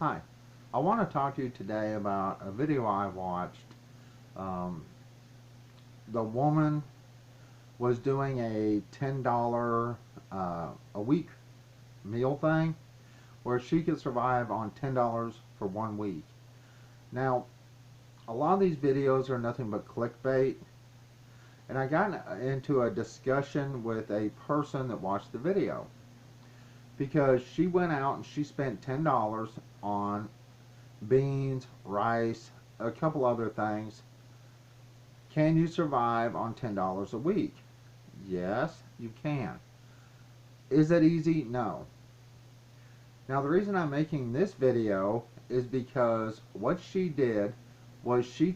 Hi, I want to talk to you today about a video I watched. Um, the woman was doing a $10 a week meal thing where she could survive on $10 for 1 week. Now, a lot of these videos are nothing but clickbait, and I got into a discussion with a person that watched the video because she went out and she spent $10 on beans, rice, a couple other things. Can you survive on $10 a week? Yes, you can. Is it easy? No. Now the reason I'm making this video is because what she did was she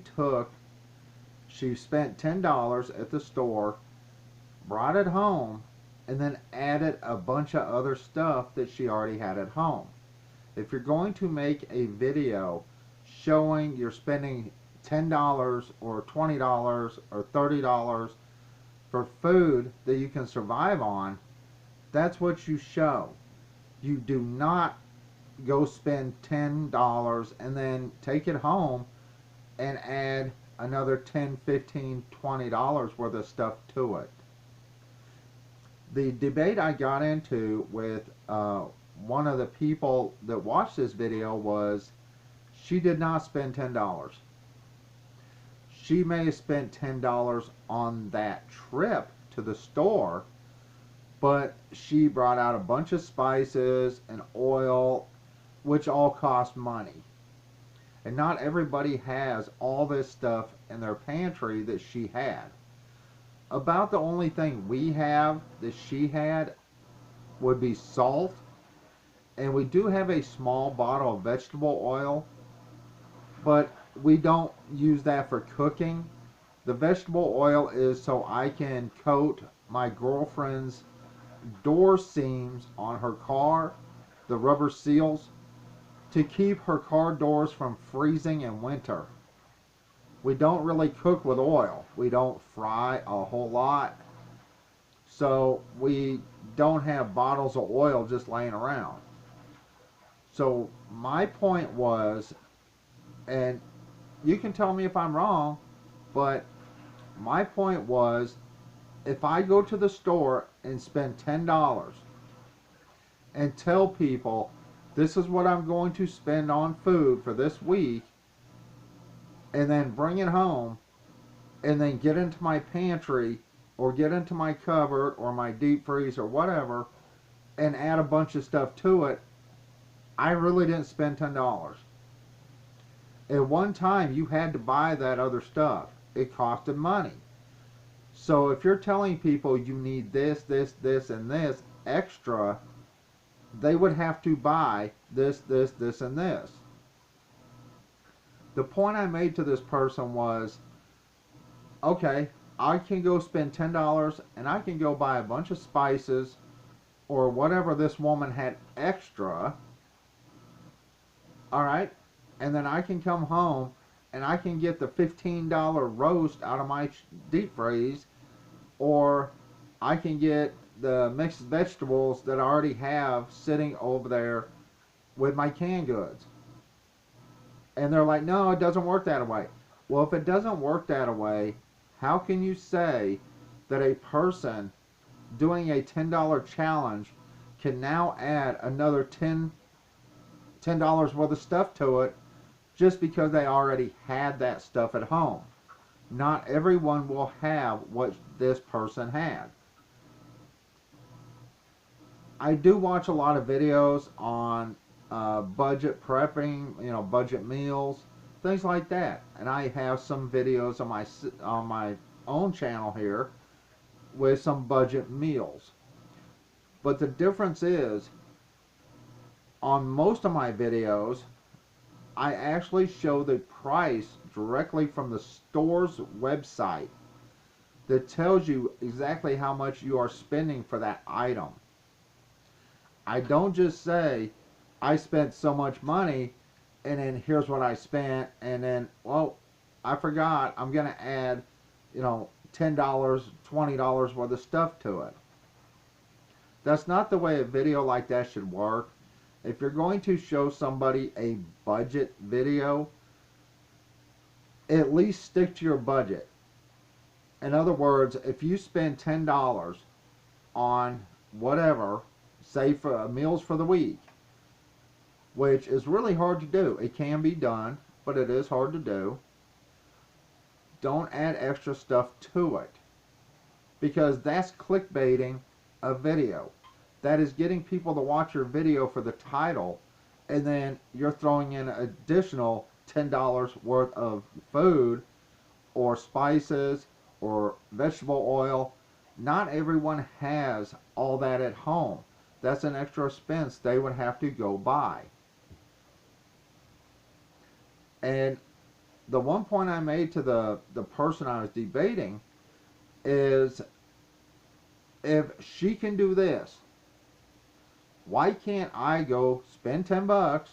spent $10 at the store, brought it home, and then added a bunch of other stuff that she already had at home. If you're going to make a video showing you're spending $10 or $20 or $30 for food that you can survive on, that's what you show. You do not go spend $10 and then take it home and add another $10, $15, $20 worth of stuff to it. The debate I got into with one of the people that watched this video was she did not spend $10. She may have spent $10 on that trip to the store, but she brought out a bunch of spices and oil, which all cost money. And not everybody has all this stuff in their pantry that she had. About the only thing we have that she had would be salt, and we do have a small bottle of vegetable oil, but we don't use that for cooking. The vegetable oil is so I can coat my girlfriend's door seams on her car, the rubber seals, to keep her car doors from freezing in winter. We don't really cook with oil. We don't fry a whole lot. So we don't have bottles of oil just laying around. So my point was, and you can tell me if I'm wrong, but my point was, if I go to the store and spend $10 and tell people this is what I'm going to spend on food for this week, and then bring it home, and then get into my pantry or get into my cupboard or my deep freeze or whatever and add a bunch of stuff to it, I really didn't spend $10. At one time you had to buy that other stuff. It costed money. So if you're telling people you need this, this, this, and this extra, they would have to buy this, this, this, and this. The point I made to this person was, okay, I can go spend $10 and I can go buy a bunch of spices or whatever this woman had extra, alright, and then I can come home and I can get the $15 roast out of my deep freeze, or I can get the mixed vegetables that I already have sitting over there with my canned goods. And they're like, no, it doesn't work that way. Well, if it doesn't work that way, how can you say that a person doing a $10 challenge can now add another $10 worth of stuff to it just because they already had that stuff at home? Not everyone will have what this person had. I do watch a lot of videos on budget prepping, budget meals, things like that. And I have some videos on my own channel here with some budget meals. But the difference is, on most of my videos, I actually show the price directly from the store's website that tells you exactly how much you are spending for that item. I don't just say, I spent so much money, and then here's what I spent, and then, well, I forgot, I'm going to add, $10, $20 worth of stuff to it. That's not the way a video like that should work. If you're going to show somebody a budget video, at least stick to your budget. In other words, if you spend $10 on whatever, say for meals for the week, which is really hard to do. It can be done, but it is hard to do. Don't add extra stuff to it, because that's clickbaiting a video. That is getting people to watch your video for the title, and then you're throwing in additional $10 worth of food or spices or vegetable oil. Not everyone has all that at home. That's an extra expense they would have to go buy. And the one point I made to the person I was debating is, if she can do this, why can't I go spend 10 bucks,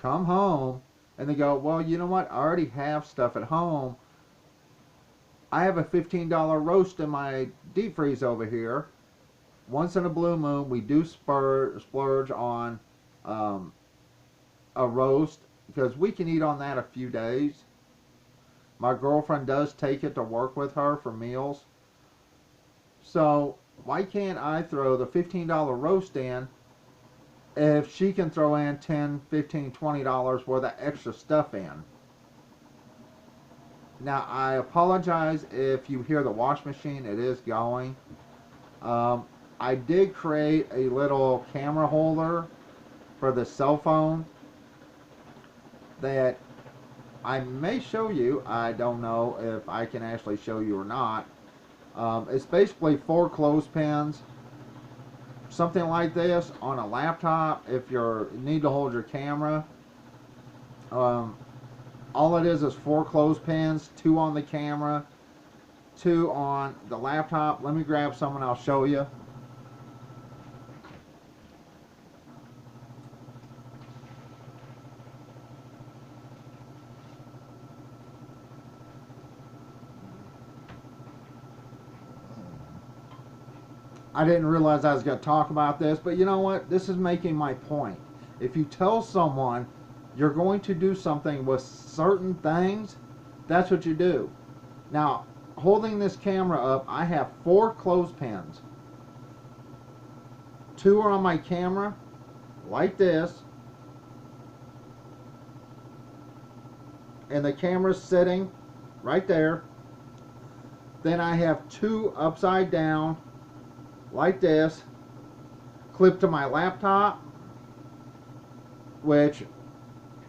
come home, and they go, well, you know what, I already have stuff at home. I have a $15 roast in my deep freeze over here. Once in a blue moon, we do splurge on a roast, because we can eat on that a few days. My girlfriend does take it to work with her for meals. So why can't I throw the $15 roast in if she can throw in $10, $15, $20 worth of extra stuff in? Now, I apologize if you hear the wash machine. It is going. I did create a little camera holder for the cell phone that I may show you. I don't know if I can actually show you or not. It's basically 4 clothespins, something like this on a laptop if you need to hold your camera. All it is 4 clothespins, 2 on the camera, 2 on the laptop. Let me grab some and I'll show you. I didn't realize I was going to talk about this, but you know what? This is making my point. If you tell someone you're going to do something with certain things, that's what you do. Now, holding this camera up, I have 4 clothespins. 2 are on my camera, like this, and the camera's sitting right there. Then I have 2 upside down, like this, clipped to my laptop, which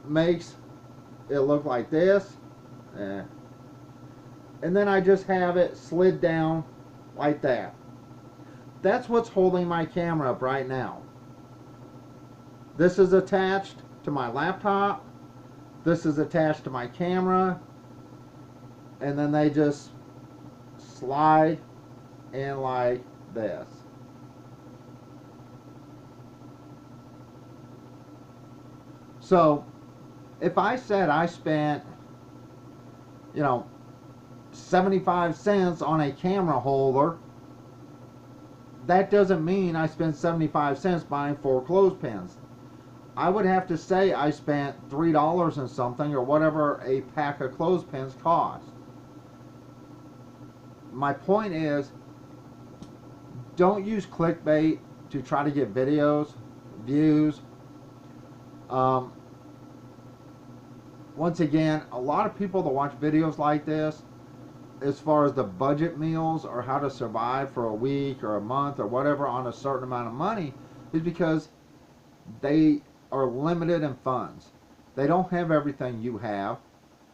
makes it look like this. And then I just have it slid down like that. That's what's holding my camera up right now. This is attached to my laptop. This is attached to my camera. And then they just slide in like this. So if I said I spent, 75 cents on a camera holder, that doesn't mean I spent 75 cents buying 4 clothespins. I would have to say I spent $3 and something, or whatever a pack of clothespins cost. My point is, don't use clickbait to try to get videos, views. Once again, a lot of people that watch videos like this, as far as the budget meals or how to survive for a week or a month or whatever on a certain amount of money, is because they are limited in funds. They don't have everything you have.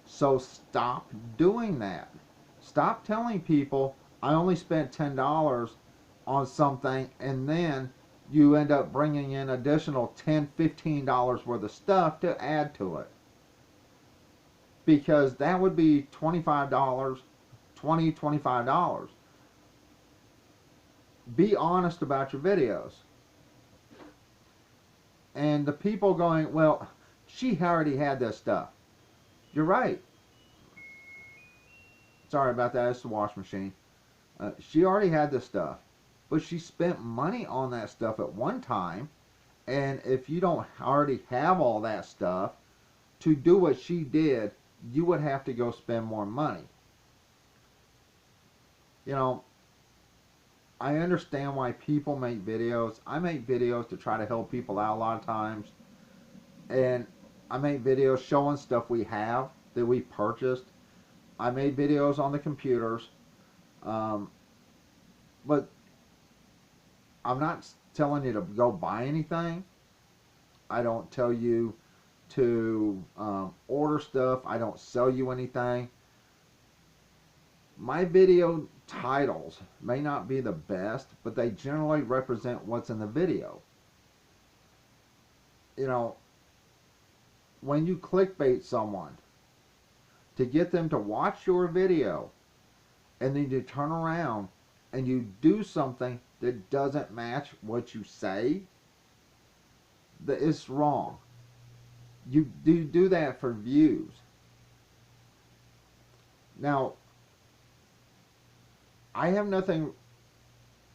So stop doing that. Stop telling people, I only spent $10 on something, and then you end up bringing in additional $10, $15 worth of stuff to add to it. Because that would be $25, $20, $25. Be honest about your videos. And the people going, well, she already had this stuff. You're right. Sorry about that, it's the wash machine. She already had this stuff. But she spent money on that stuff at one time, And if you don't already have all that stuff, to do what she did, you would have to go spend more money. You know, I understand why people make videos. I make videos to try to help people out a lot of times. And I make videos showing stuff we have that we purchased. I made videos on the computers. Um, but I'm not telling you to go buy anything. I don't tell you to order stuff. I don't sell you anything. My video titles may not be the best, but they generally represent what's in the video. You know, when you clickbait someone to get them to watch your video and then you turn around and you do something that doesn't match what you say, that it's wrong. You do that for views. Now, I have nothing,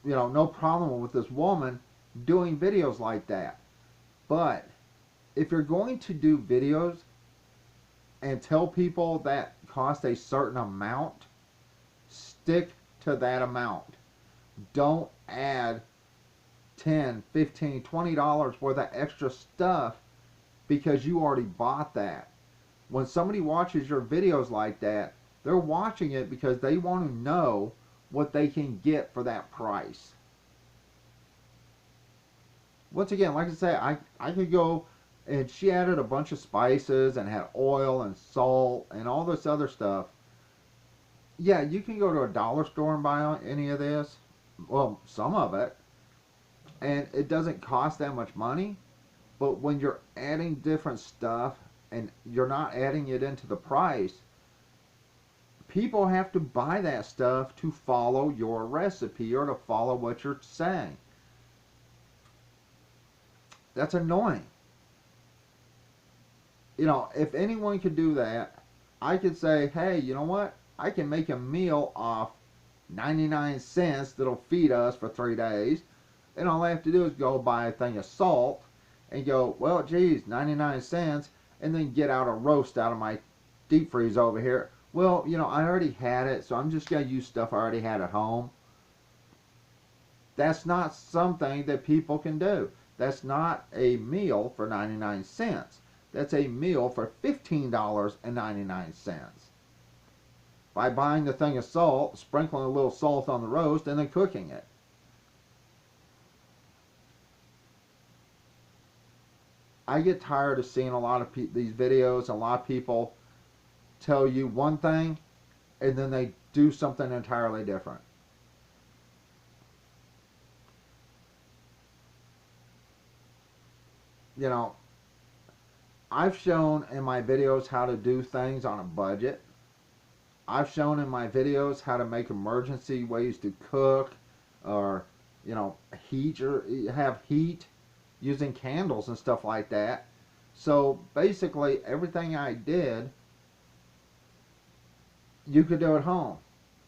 no problem with this woman doing videos like that. But if you're going to do videos and tell people that cost a certain amount, stick to that amount. Don't add $10, $15, $20 worth of extra stuff because you already bought that. When somebody watches your videos like that, they're watching it because they want to know what they can get for that price. Once again, like I say, I could go, and she added a bunch of spices and had oil and salt and all this other stuff. Yeah, you can go to a dollar store and buy any of this. Well, some of it. And it doesn't cost that much money. But when you're adding different stuff and you're not adding it into the price, people have to buy that stuff to follow your recipe or to follow what you're saying. That's annoying. If anyone could do that, I could say, hey, you know what? I can make a meal off 99 cents that'll feed us for 3 days. And all I have to do is go buy a thing of salt and go, well, geez, 99 cents, and then get out a roast out of my deep freeze over here. Well, I already had it, so I'm just going to use stuff I already had at home. That's not something that people can do. That's not a meal for 99 cents. That's a meal for $15.99. By buying the thing of salt, sprinkling a little salt on the roast, and then cooking it. I get tired of seeing a lot of these videos. A lot of people tell you one thing, and then they do something entirely different. I've shown in my videos how to do things on a budget. I've shown in my videos how to make emergency ways to cook, or heat, or have heat using candles and stuff like that. So basically everything I did, you could do at home.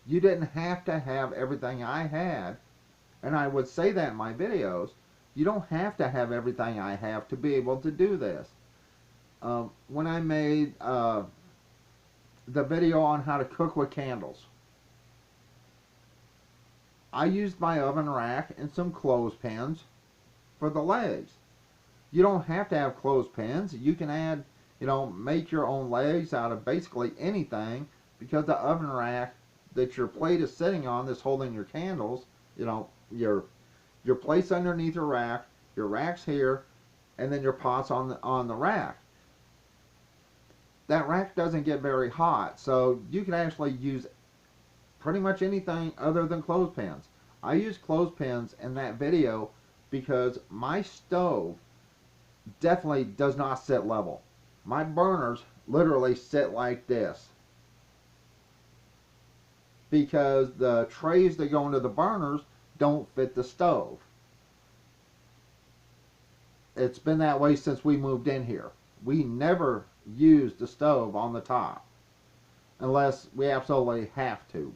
You didn't have to have everything I had, and I would say that in my videos. You don't have to have everything I have to be able to do this. When I made the video on how to cook with candles, I used my oven rack and some clothespins for the legs. You don't have to have clothespins. You can add, make your own legs out of basically anything, because the oven rack that your plate is sitting on that's holding your candles, your plate's underneath your rack's here, and then your pot's on the rack. That rack doesn't get very hot, so you can actually use pretty much anything other than clothespins. I use clothespins in that video because my stove definitely does not sit level. My burners literally sit like this, because the trays that go into the burners don't fit the stove. It's been that way since we moved in here. We never use the stove on the top unless we absolutely have to.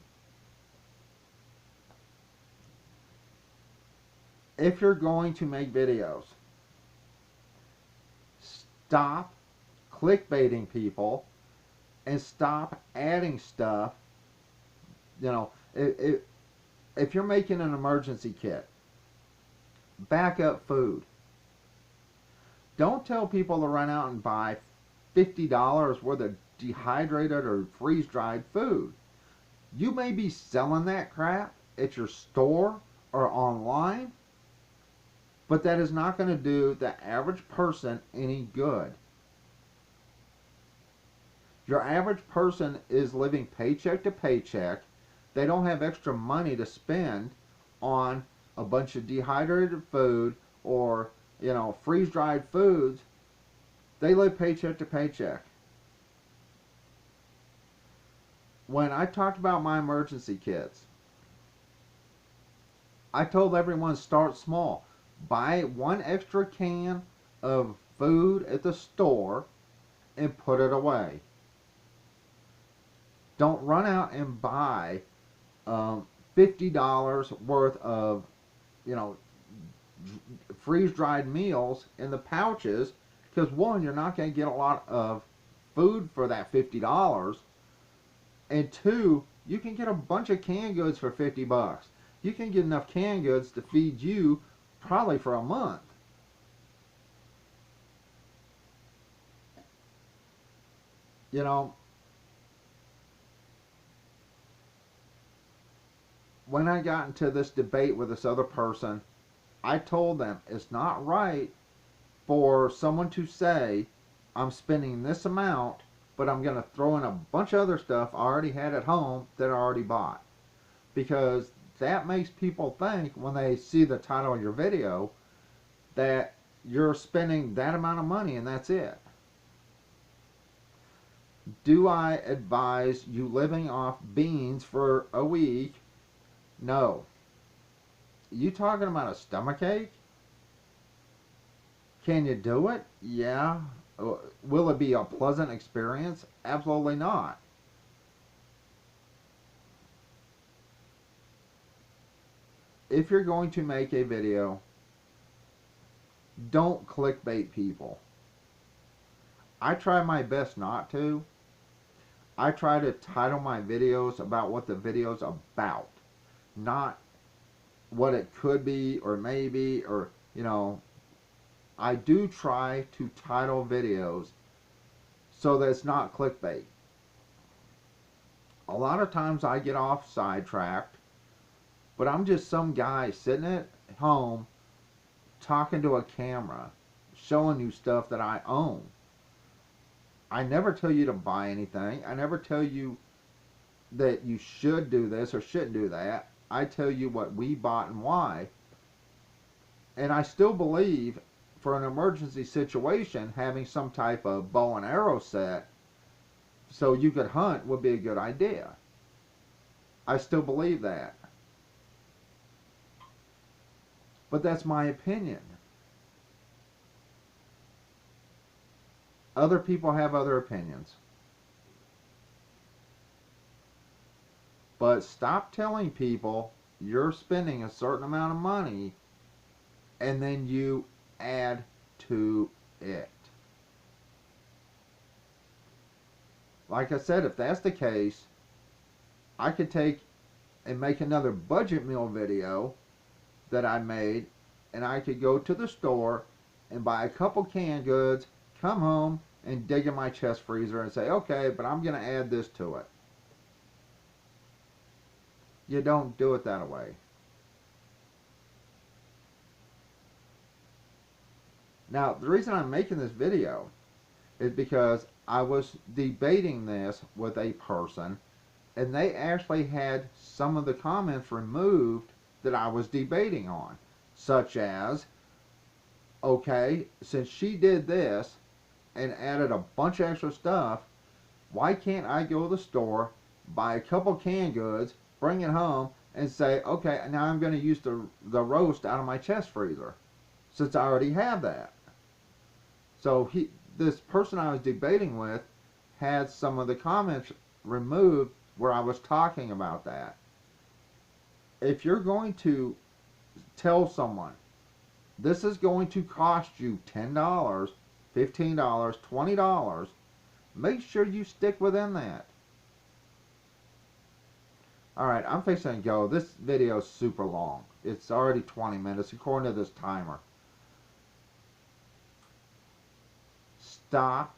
If you're going to make videos, stop clickbaiting people and stop adding stuff. You know, if you're making an emergency kit, backup food. Don't tell people to run out and buy $50 worth of dehydrated or freeze-dried food. You may be selling that crap at your store or online, but that is not going to do the average person any good. Your average person is living paycheck to paycheck. They don't have extra money to spend on a bunch of dehydrated food or, freeze-dried foods. They live paycheck to paycheck. When I talked about my emergency kits, I told everyone start small. Buy one extra can of food at the store and put it away. Don't run out and buy $50 worth of, freeze-dried meals in the pouches, because one, you're not going to get a lot of food for that $50, and two, you can get a bunch of canned goods for $50. You can get enough canned goods to feed you probably for a month. When I got into this debate with this other person, I told them it's not right for someone to say, I'm spending this amount, but I'm going to throw in a bunch of other stuff I already had at home that I already bought. Because that makes people think, when they see the title of your video, that you're spending that amount of money and that's it. Do I advise you living off beans for a week? No. You talking about a stomachache? Can you do it? Yeah. Will it be a pleasant experience? Absolutely not. If you're going to make a video, don't clickbait people. I try my best not to. I try to title my videos about what the video's about, not what it could be or maybe, or, I do try to title videos so that it's not clickbait. A lot of times I get off sidetracked, but I'm just some guy sitting at home talking to a camera, showing you stuff that I own. I never tell you to buy anything. I never tell you that you should do this or shouldn't do that. I tell you what we bought and why. And I still believe, for an emergency situation, having some type of bow and arrow set so you could hunt would be a good idea. I still believe that. But that's my opinion. Other people have other opinions. But stop telling people you're spending a certain amount of money and then you add to it. Like I said, if that's the case, I could take and make another budget meal video that I made, and I could go to the store and buy a couple canned goods, come home and dig in my chest freezer and say, okay, but I'm going to add this to it. You don't do it that way. Now, the reason I'm making this video is because I was debating this with a person, and they actually had some of the comments removed that I was debating on, such as, okay, since she did this and added a bunch of extra stuff, why can't I go to the store, buy a couple canned goods, bring it home, and say, okay, now I'm going to use the roast out of my chest freezer, since I already have that. So this person I was debating with had some of the comments removed where I was talking about that. If you're going to tell someone, this is going to cost you $10, $15, $20, make sure you stick within that. Alright, I'm fixing to go. This video is super long. It's already 20 minutes according to this timer. Stop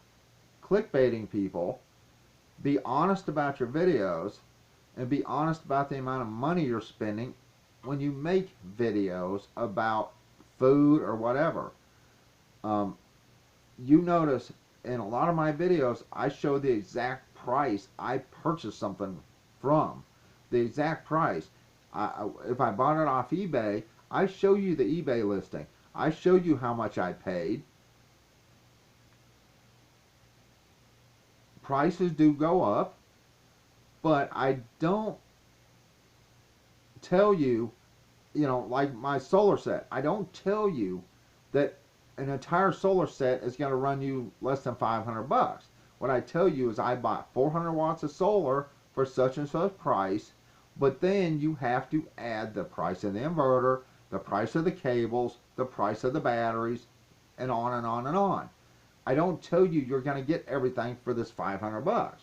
clickbaiting people. Be honest about your videos, and be honest about the amount of money you're spending when you make videos about food or whatever. You notice in a lot of my videos I show the exact price I purchased something from. The exact price. If I bought it off eBay, I show you the eBay listing. I show you how much I paid. Prices do go up, but I don't tell you, like my solar set, I don't tell you that an entire solar set is going to run you less than 500 bucks. What I tell you is I bought 400 watts of solar for such and such price, but then you have to add the price of the inverter, the price of the cables, the price of the batteries, and on and on and on. I don't tell you you're going to get everything for this 500 bucks.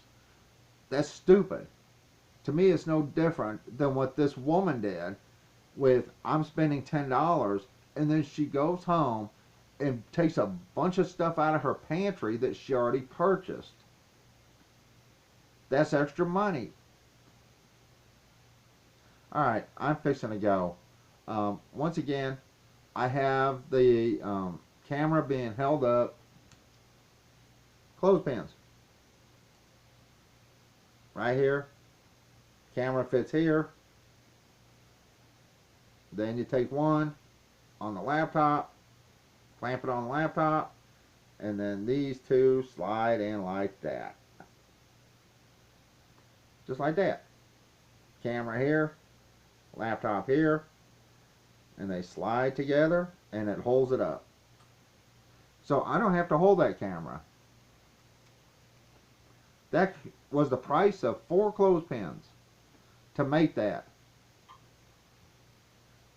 That's stupid. To me, it's no different than what this woman did with, I'm spending $10, and then she goes home and takes a bunch of stuff out of her pantry that she already purchased. That's extra money. Alright, I'm fixing to go. Once again, I have the camera being held up. Clothespins. Right here. Camera fits here. Then you take one on the laptop, clamp it on the laptop, and then these two slide in like that. Just like that. Camera here, laptop here, and they slide together and it holds it up. So I don't have to hold that camera. That was the price of 4 clothespins to make that.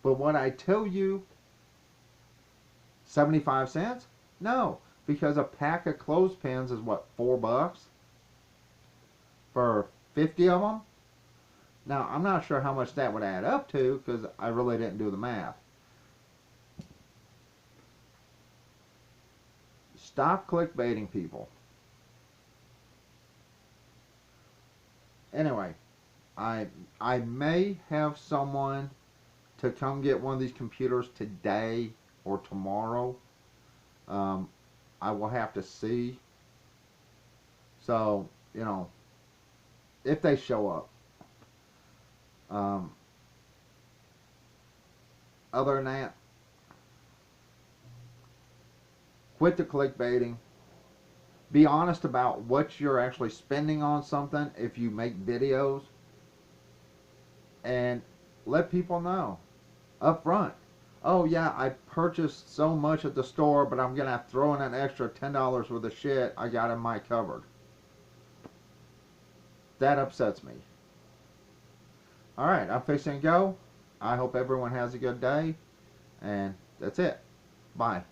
But what I tell you, 75 cents? No, because a pack of clothespins is what, $4 for 50 of them? Now, I'm not sure how much that would add up to because I really didn't do the math. Stop clickbaiting people. Anyway, I may have someone to come get one of these computers today or tomorrow. I will have to see. So, if they show up. Other than that, quit the clickbaiting. Be honest about what you're actually spending on something if you make videos. And let people know up front. Oh yeah, I purchased so much at the store, but I'm going to have to throw in an extra $10 worth of shit I got in my cupboard. That upsets me. Alright, I'm fixing to go. I hope everyone has a good day. And that's it. Bye.